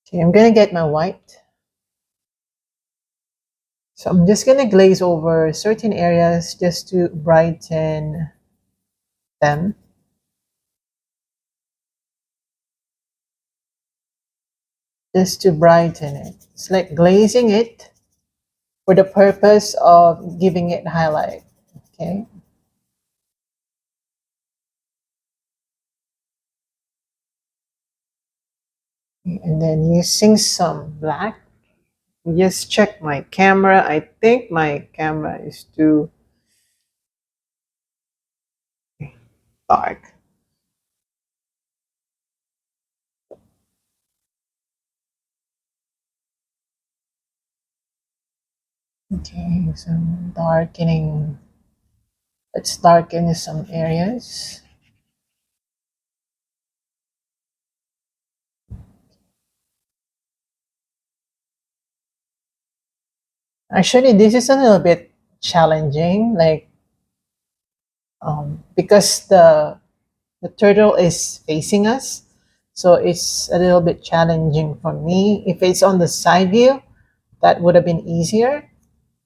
Okay, I'm gonna get my white. So I'm just gonna glaze over certain areas just to brighten them. Just to brighten it. It's like glazing it for the purpose of giving it highlight. Okay. And then using some black. Just check my camera. I think my camera is too dark. Okay, so darkening. Let's darken some areas. Actually, this is a little bit challenging, like because the turtle is facing us, so it's a little bit challenging for me. If it's on the side view, that would have been easier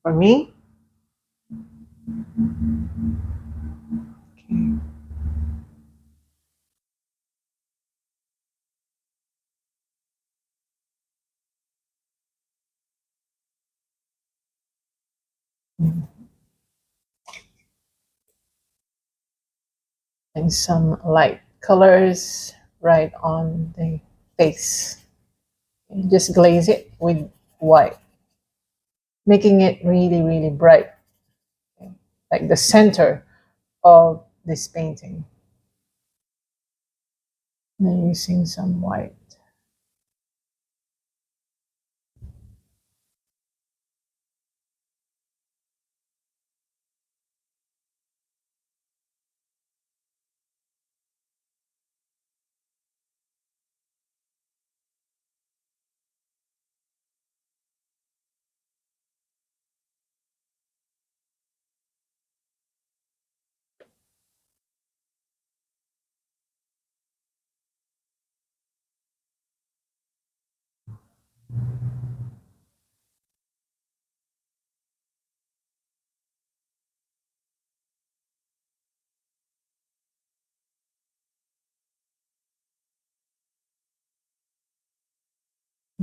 for me. And some light colors right on the face. Just glaze it with white, making it really, really bright, like the center of this painting. And using some white.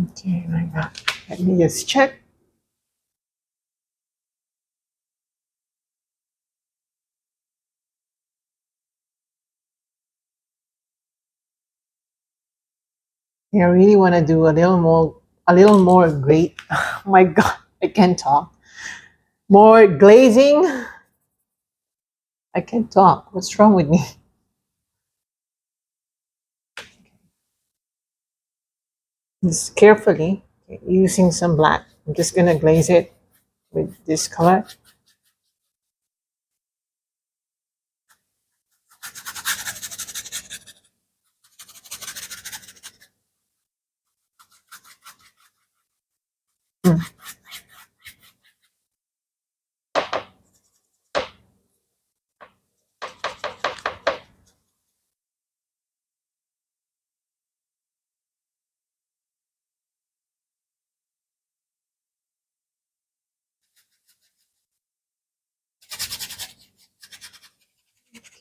Okay, like that. Let me just check. Yeah, I really want to do a little more great. Oh my God, I can't talk. More glazing. I can't talk. What's wrong with me? Just carefully, okay, using some black. I'm just gonna glaze it with this color. Mm.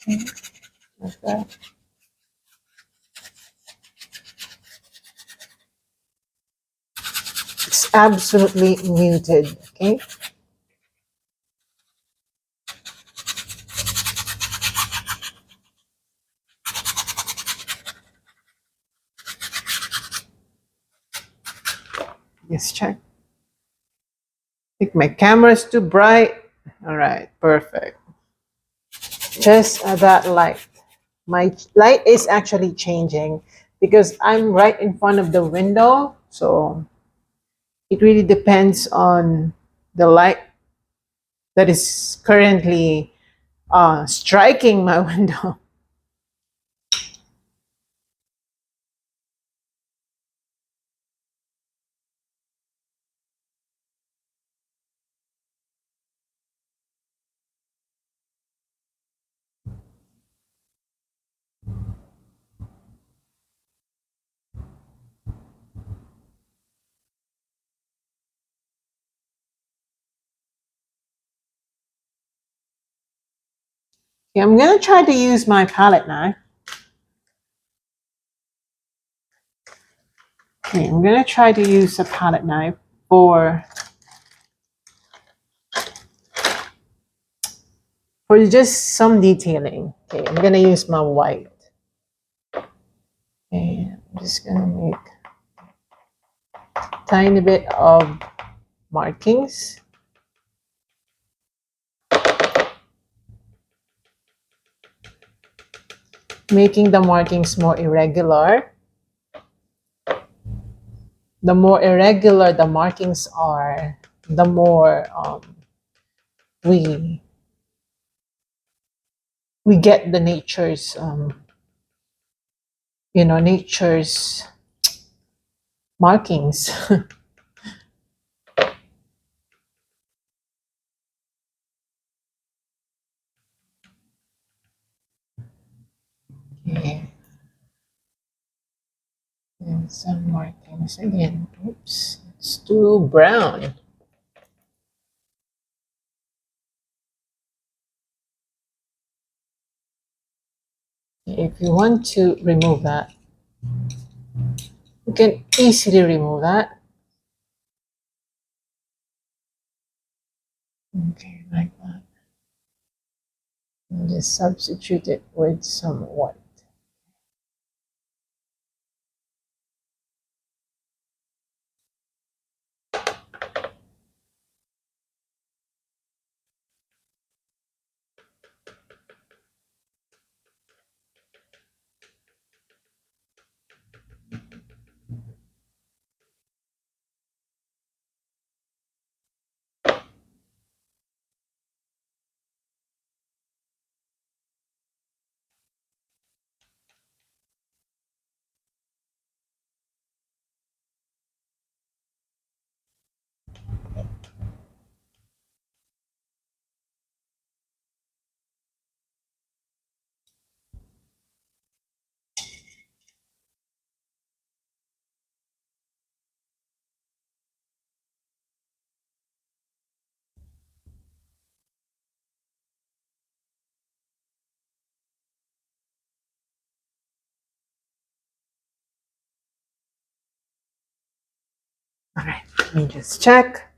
Okay, like that. It's absolutely muted. Okay. Yes, check. I think my camera's too bright. All right, perfect. Just that light. My light is actually changing because I'm right in front of the window. So it really depends on the light that is currently striking my window. Okay, I'm going to try to use my palette knife. Okay, I'm going to try to use a palette knife for just some detailing. Okay, I'm going to use my white. Okay, I'm just going to make a tiny bit of markings. Making the markings more irregular. The more irregular the markings are, the more we get the nature's nature's markings. And some markings again. Oops, it's too brown. If you want to remove that, you can easily remove that. Okay, like that. And just substitute it with some white. All right, let me just check.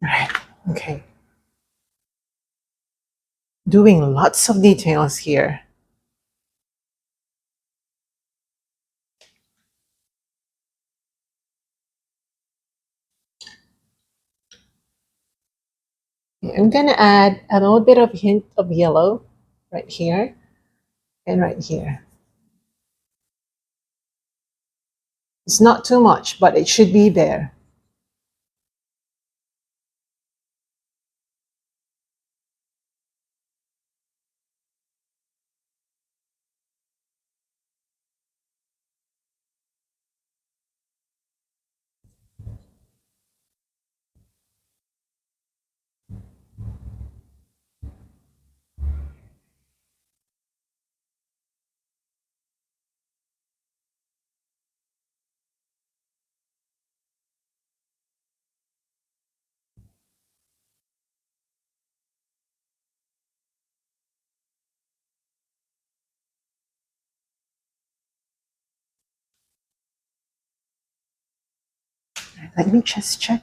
All right, okay. Doing lots of details here. I'm gonna add a little bit of hint of yellow right here and right here. It's not too much, but it should be there. Let me just check.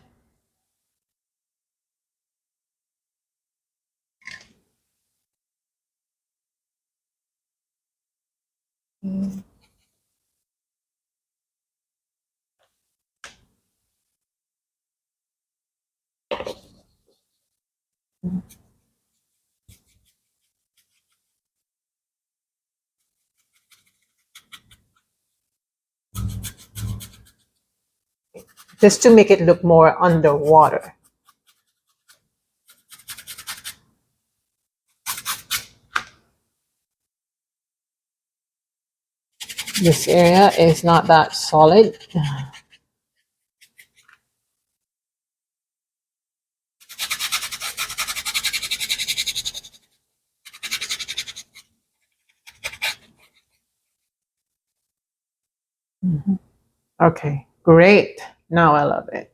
Just to make it look more underwater. This area is not that solid. Okay, great. Now I love it.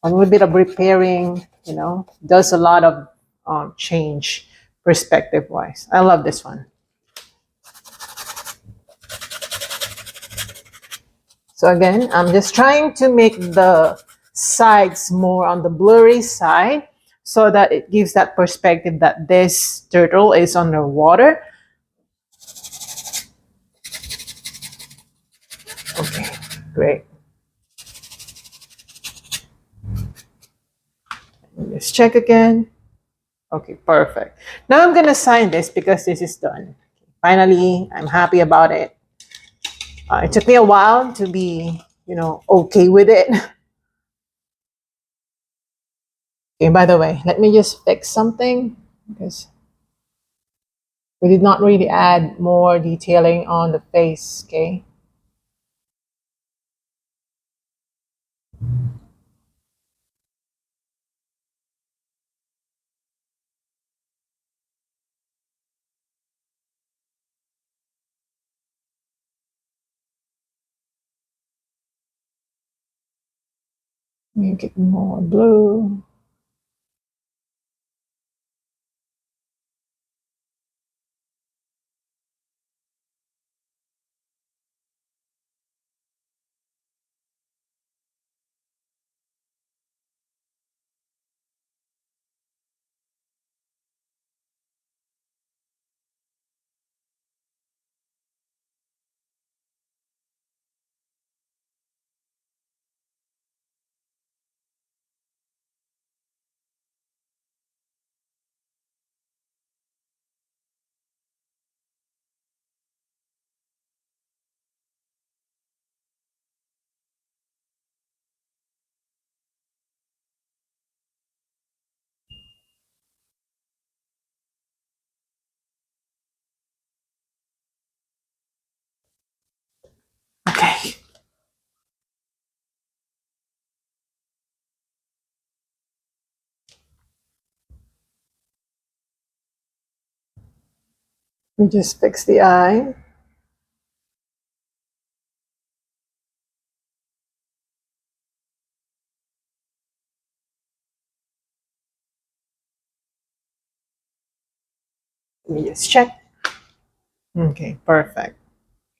A little bit of repairing, does a lot of change perspective wise. I love this one. So again, I'm just trying to make the sides more on the blurry side so that it gives that perspective that this turtle is underwater. Okay, great. Let's check again. Okay, perfect. Now I'm gonna sign this because this is done. Finally, I'm happy about it. It took me a while to be, okay with it. Okay, by the way, let me just fix something because we did not really add more detailing on the face, okay? Make it more blue. Okay. We just fix the eye. Let me just check. Okay, perfect.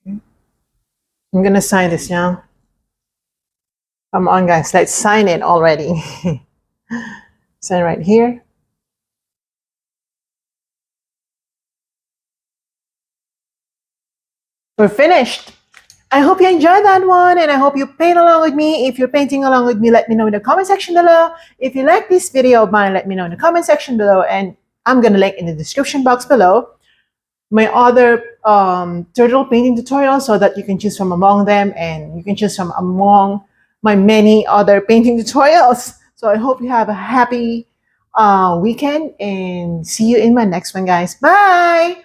Okay. I'm gonna sign this now. Come on, guys, let's sign it already. Sign right here. We're finished. I hope you enjoyed that one, and I hope you paint along with me. If you're painting along with me, let me know in the comment section below. If you like this video of mine, let me know in the comment section below, and I'm gonna link in the description box below my other turtle painting tutorials so that you can choose from among them, and you can choose from among my many other painting tutorials. So I hope you have a happy weekend, and see you in my next one, guys. Bye.